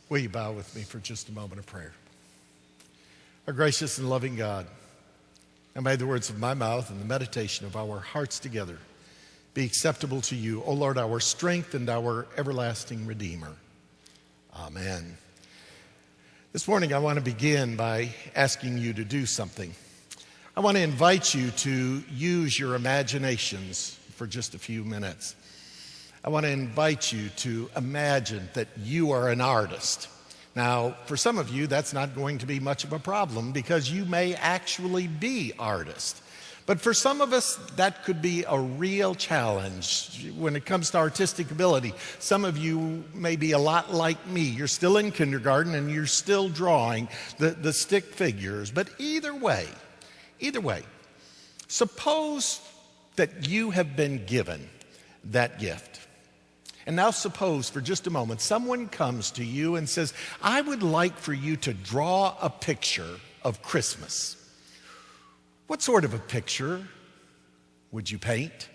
Will you bow with me for just a moment of prayer? Our gracious and loving God, and may the words of my mouth and the meditation of our hearts together be acceptable to you, O Lord, our strength and our everlasting Redeemer. Amen. This morning I want to begin by asking you to do something. I want to invite you to use your imaginations for just a few minutes. I want to invite you to imagine that you are an artist. Now, for some of you, that's not going to be much of a problem because you may actually be artists. But for some of us, that could be a real challenge when it comes to artistic ability. Some of you may be a lot like me. You're still in kindergarten and you're still drawing the stick figures. But either way, suppose that you have been given that gift. And now suppose for just a moment, someone comes to you and says, I would like for you to draw a picture of Christmas. What sort of a picture would you paint?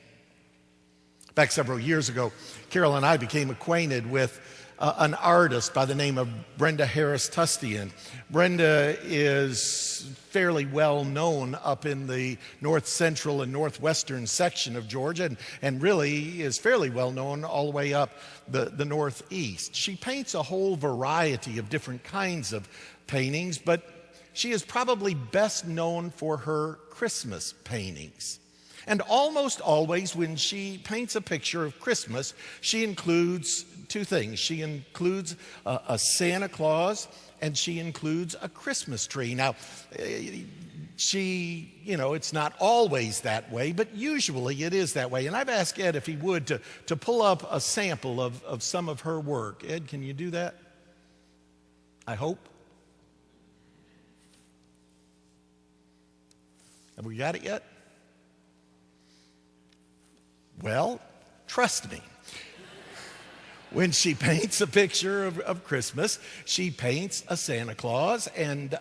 Back several years ago, Carol and I became acquainted with an artist by the name of Brenda Harris Tustian. Brenda is fairly well known up in the north central and northwestern section of Georgia and really is fairly well known all the way up the northeast. She paints a whole variety of different kinds of paintings, but she is probably best known for her Christmas paintings. And almost always when she paints a picture of Christmas, she includes two things. She includes a Santa Claus and she includes a Christmas tree. Now, it's not always that way, but usually it is that way. And I've asked Ed if he would to pull up a sample of some of her work. Ed, can you do that? I hope. Have we got it yet? Well, trust me. When she paints a picture of Christmas, she paints a Santa Claus and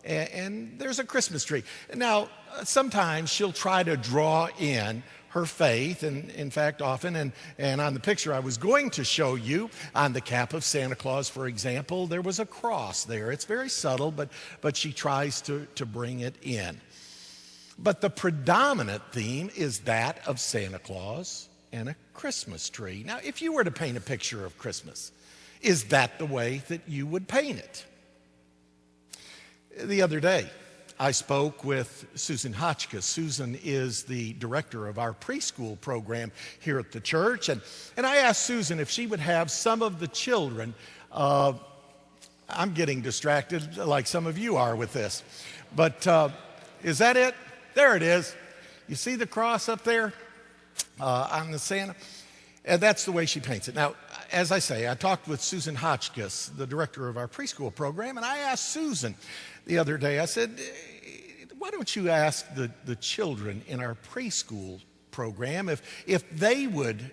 there's a Christmas tree. Now, sometimes she'll try to draw in her faith, and in fact, often, and on the picture I was going to show you, on the cap of Santa Claus, for example, there was a cross there. It's very subtle, but she tries to bring it in. But the predominant theme is that of Santa Claus and a Christmas tree. Now, if you were to paint a picture of Christmas, is that the way that you would paint it? The other day, I spoke with Susan Hotchkiss. Susan is the director of our preschool program here at the church. And I asked Susan if she would have some of the children, I'm getting distracted like some of you are with this. But is that it? There it is. You see the cross up there on the Santa? And that's the way she paints it. Now, as I say, I talked with Susan Hotchkiss, the director of our preschool program, and I asked Susan the other day, I said, why don't you ask the children in our preschool program if they would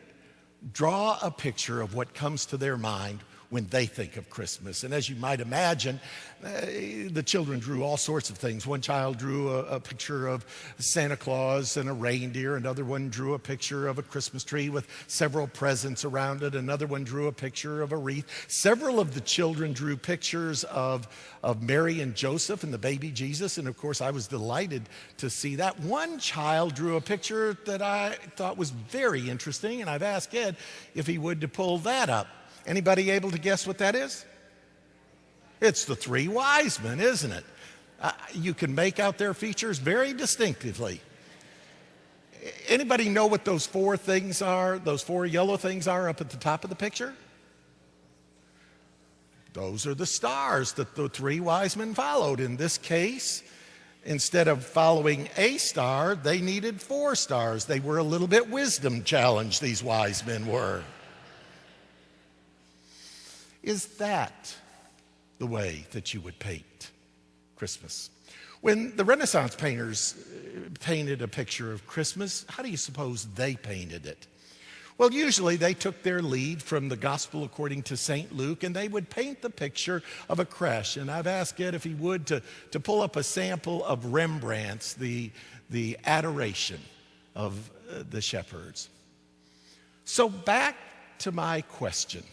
draw a picture of what comes to their mind when they think of Christmas. And as you might imagine, the children drew all sorts of things. One child drew a picture of Santa Claus and a reindeer. Another one drew a picture of a Christmas tree with several presents around it. Another one drew a picture of a wreath. Several of the children drew pictures of Mary and Joseph and the baby Jesus. And of course, I was delighted to see that. One child drew a picture that I thought was very interesting, and I've asked Ed if he would to pull that up. Anybody able to guess what that is? It's the three wise men, isn't it? You can make out their features very distinctively. Anybody know what those four things are, those four yellow things are up at the top of the picture? Those are the stars that the three wise men followed. In this case, instead of following a star, they needed 4 stars. They were a little bit wisdom challenged, these wise men were. Is that the way that you would paint Christmas? When the Renaissance painters painted a picture of Christmas, how do you suppose they painted it? Well, usually they took their lead from the Gospel according to St. Luke, and they would paint the picture of a creche. And I've asked Ed if he would to pull up a sample of Rembrandt's The Adoration of the Shepherds. So back to my question.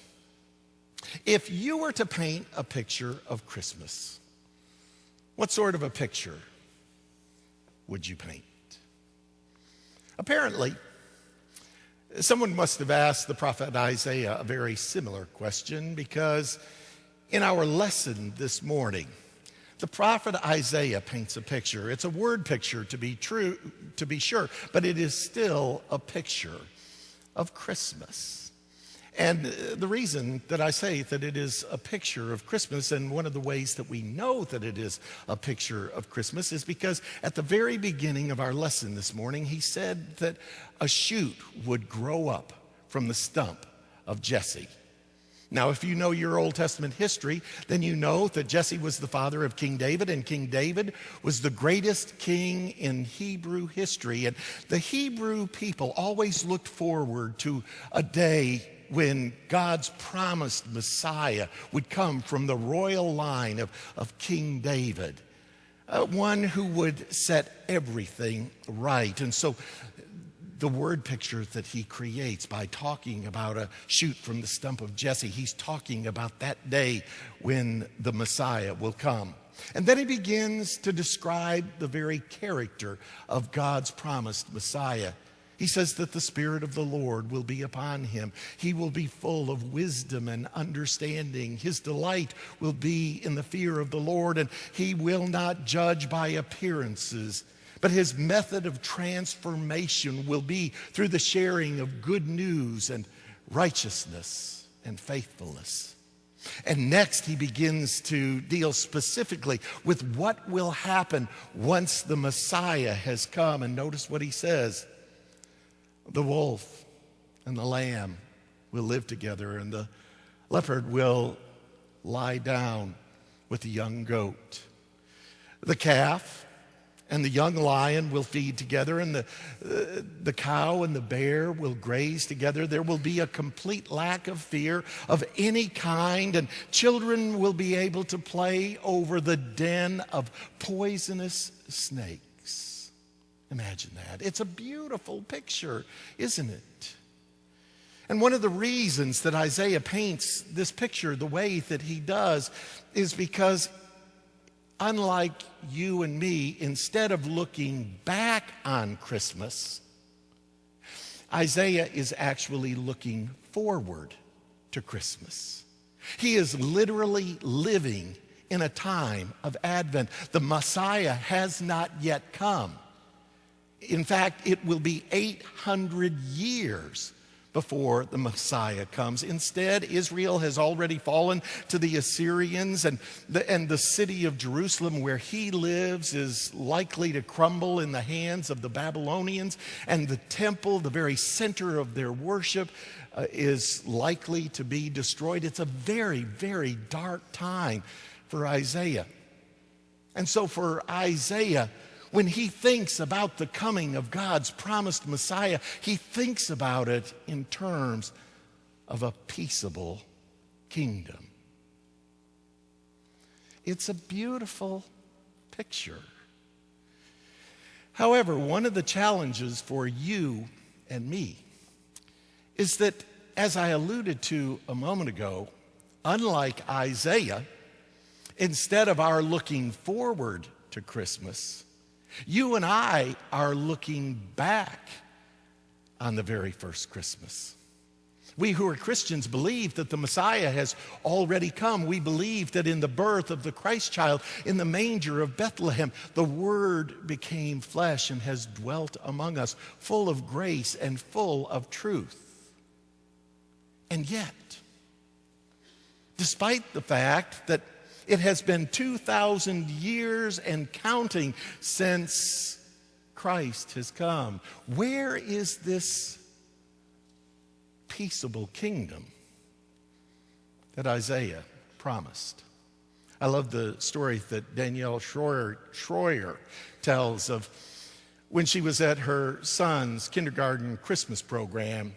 If you were to paint a picture of Christmas, what sort of a picture would you paint? Apparently, someone must have asked the prophet Isaiah a very similar question, because in our lesson this morning, the prophet Isaiah paints a picture. It's a word picture, to be sure, but it is still a picture of Christmas. And the reason that I say that it is a picture of Christmas, and one of the ways that we know that it is a picture of Christmas, is because at the very beginning of our lesson this morning, he said that a shoot would grow up from the stump of Jesse. Now, if you know your Old Testament history, then you know that Jesse was the father of King David, and King David was the greatest king in Hebrew history. And the Hebrew people always looked forward to a day when God's promised Messiah would come from the royal line of King David, one who would set everything right. And so the word picture that he creates by talking about a shoot from the stump of Jesse, he's talking about that day when the Messiah will come. And then he begins to describe the very character of God's promised Messiah. He says that the Spirit of the Lord will be upon him. He will be full of wisdom and understanding. His delight will be in the fear of the Lord, and he will not judge by appearances. But his method of transformation will be through the sharing of good news and righteousness and faithfulness. And next, he begins to deal specifically with what will happen once the Messiah has come. And notice what he says. The wolf and the lamb will live together, and the leopard will lie down with the young goat. The calf and the young lion will feed together, and the cow and the bear will graze together. There will be a complete lack of fear of any kind, and children will be able to play over the den of poisonous snakes. Imagine that. It's a beautiful picture, isn't it? And one of the reasons that Isaiah paints this picture the way that he does is because, unlike you and me, instead of looking back on Christmas, Isaiah is actually looking forward to Christmas. He is literally living in a time of Advent. The Messiah has not yet come. In fact, it will be 800 years before the Messiah comes. Instead, Israel has already fallen to the Assyrians, and the city of Jerusalem, where he lives, is likely to crumble in the hands of the Babylonians, and the temple, the very center of their worship, is likely to be destroyed. It's a very, very dark time for Isaiah. And so for Isaiah, when he thinks about the coming of God's promised Messiah, he thinks about it in terms of a peaceable kingdom. It's a beautiful picture. However, one of the challenges for you and me is that, as I alluded to a moment ago, unlike Isaiah, instead of our looking forward to Christmas, you and I are looking back on the very first Christmas. We who are Christians believe that the Messiah has already come. We believe that in the birth of the Christ child in the manger of Bethlehem, the Word became flesh and has dwelt among us, full of grace and full of truth. And yet, despite the fact that it has been 2,000 years and counting since Christ has come, where is this peaceable kingdom that Isaiah promised? I love the story that Danielle Schroyer tells of when she was at her son's kindergarten Christmas program.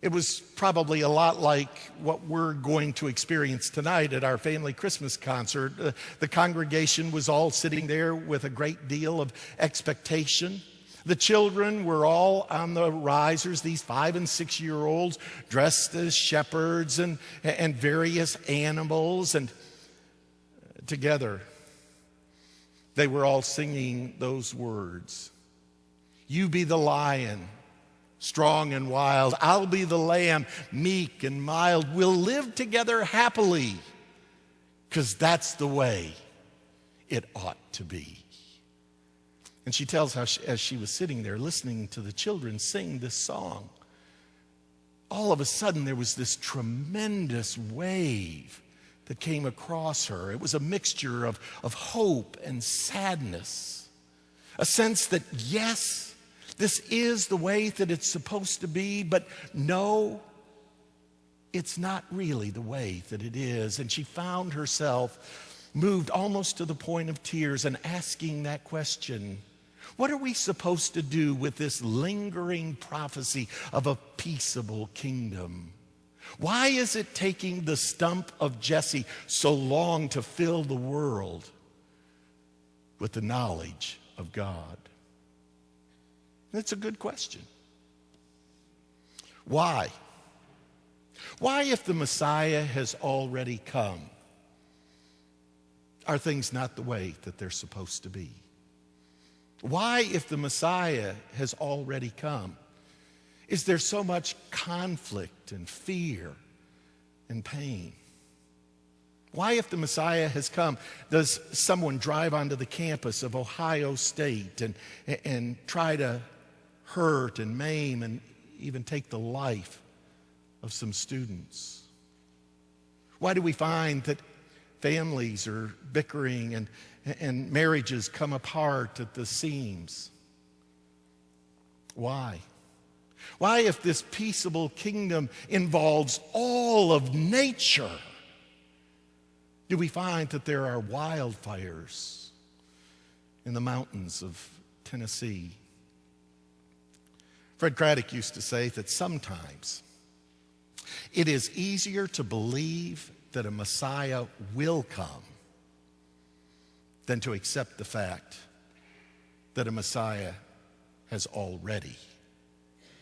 It was probably a lot like what we're going to experience tonight at our family Christmas concert. The congregation was all sitting there with a great deal of expectation. The children were all on the risers, these 5 and 6-year-olds dressed as shepherds and various animals. And together, they were all singing those words. You be the lion, strong and wild. I'll be the lamb, meek and mild. We'll live together happily, because that's the way it ought to be. And she tells how as she was sitting there listening to the children sing this song, all of a sudden there was this tremendous wave that came across her. It was a mixture of hope and sadness. A sense that, yes, this is the way that it's supposed to be, but no, it's not really the way that it is. And she found herself moved almost to the point of tears and asking that question, what are we supposed to do with this lingering prophecy of a peaceable kingdom? Why is it taking the stump of Jesse so long to fill the world with the knowledge of God? That's a good question. Why? Why, if the Messiah has already come, are things not the way that they're supposed to be? Why, if the Messiah has already come, is there so much conflict and fear and pain? Why, if the Messiah has come, does someone drive onto the campus of Ohio State and try to hurt and maim and even take the life of some students? Why do we find that families are bickering and marriages come apart at the seams? Why? Why, if this peaceable kingdom involves all of nature, do we find that there are wildfires in the mountains of Tennessee? Fred Craddock used to say that sometimes it is easier to believe that a Messiah will come than to accept the fact that a Messiah has already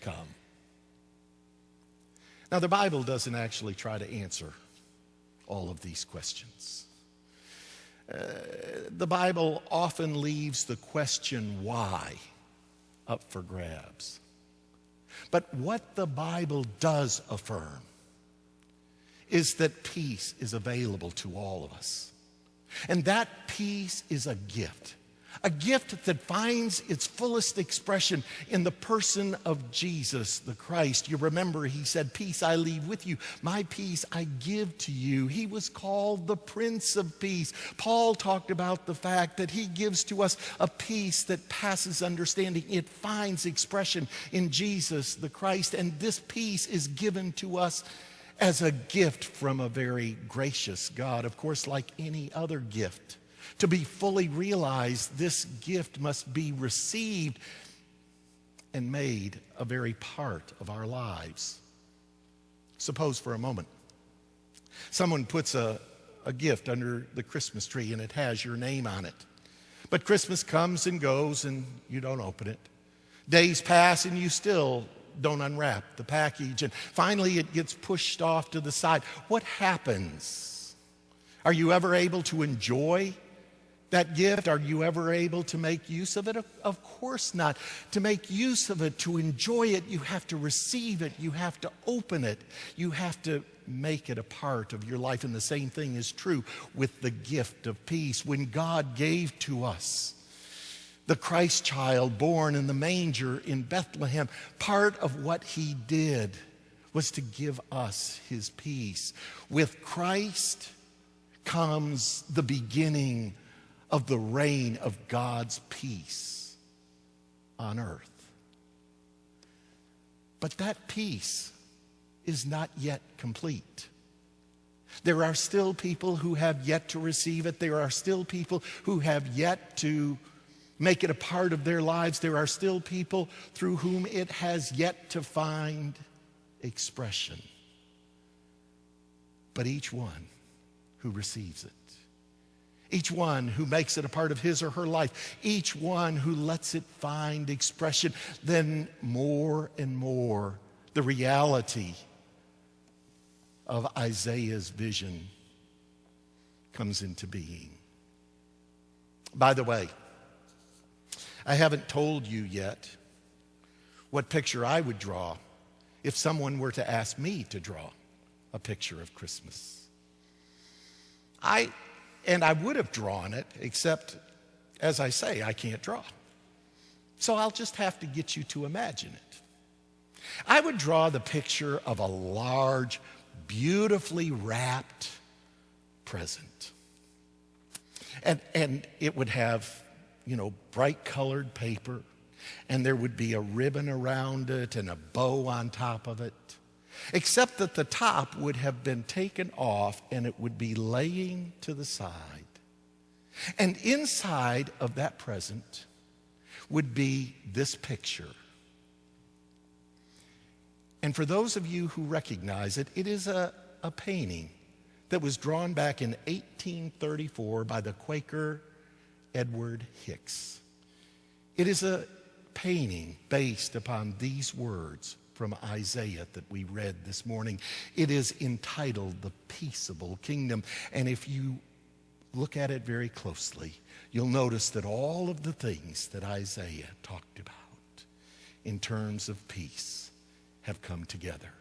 come. Now, the Bible doesn't actually try to answer all of these questions. The Bible often leaves the question why up for grabs. But what the Bible does affirm is that peace is available to all of us. And that peace is a gift that finds its fullest expression in the person of Jesus the Christ. You remember he said, peace I leave with you, my peace I give to you. He was called the Prince of Peace. Paul talked about the fact that he gives to us a peace that passes understanding. It finds expression in Jesus the Christ, and this peace is given to us as a gift from a very gracious God. Of course, like any other gift, to be fully realized, this gift must be received and made a very part of our lives. Suppose for a moment, someone puts a gift under the Christmas tree and it has your name on it. But Christmas comes and goes and you don't open it. Days pass and you still don't unwrap the package, and finally it gets pushed off to the side. What happens? Are you ever able to enjoy that gift? Are you ever able to make use of it? Of course not. To make use of it, to enjoy it, you have to receive it. You have to open it. You have to make it a part of your life. And the same thing is true with the gift of peace. When God gave to us the Christ child born in the manger in Bethlehem, part of what he did was to give us his peace. With Christ comes the beginning of the reign of God's peace on earth. But that peace is not yet complete. There are still people who have yet to receive it. There are still people who have yet to make it a part of their lives. There are still people through whom it has yet to find expression. But each one who receives it, Each one who makes it a part of his or her life, each one who lets it find expression, then more and more the reality of Isaiah's vision comes into being. By the way, I haven't told you yet what picture I would draw if someone were to ask me to draw a picture of Christmas. I would have drawn it, except, as I say, I can't draw. So I'll just have to get you to imagine it. I would draw the picture of a large, beautifully wrapped present. And it would have, bright colored paper, and there would be a ribbon around it and a bow on top of it, except that the top would have been taken off and it would be laying to the side. And inside of that present would be this picture. And for those of you who recognize it, it is a painting that was drawn back in 1834 by the Quaker Edward Hicks. It is a painting based upon these words from Isaiah that we read this morning. It is entitled The Peaceable Kingdom. And if you look at it very closely, you'll notice that all of the things that Isaiah talked about in terms of peace have come together.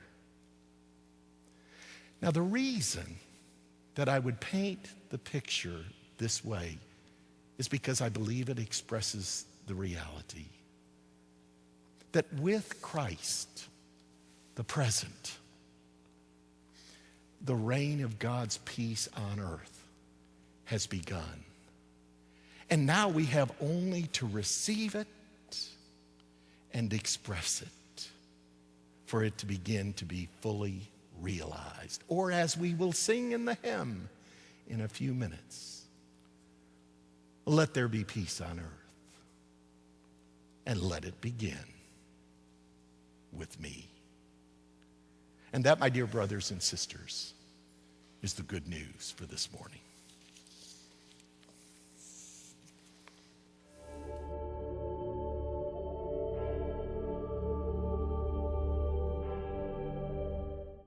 Now, the reason that I would paint the picture this way is because I believe it expresses the reality that with Christ, the present, the reign of God's peace on earth has begun. And now we have only to receive it and express it for it to begin to be fully realized. Or as we will sing in the hymn in a few minutes, let there be peace on earth, and let it begin with me. And that, my dear brothers and sisters, is the good news for this morning.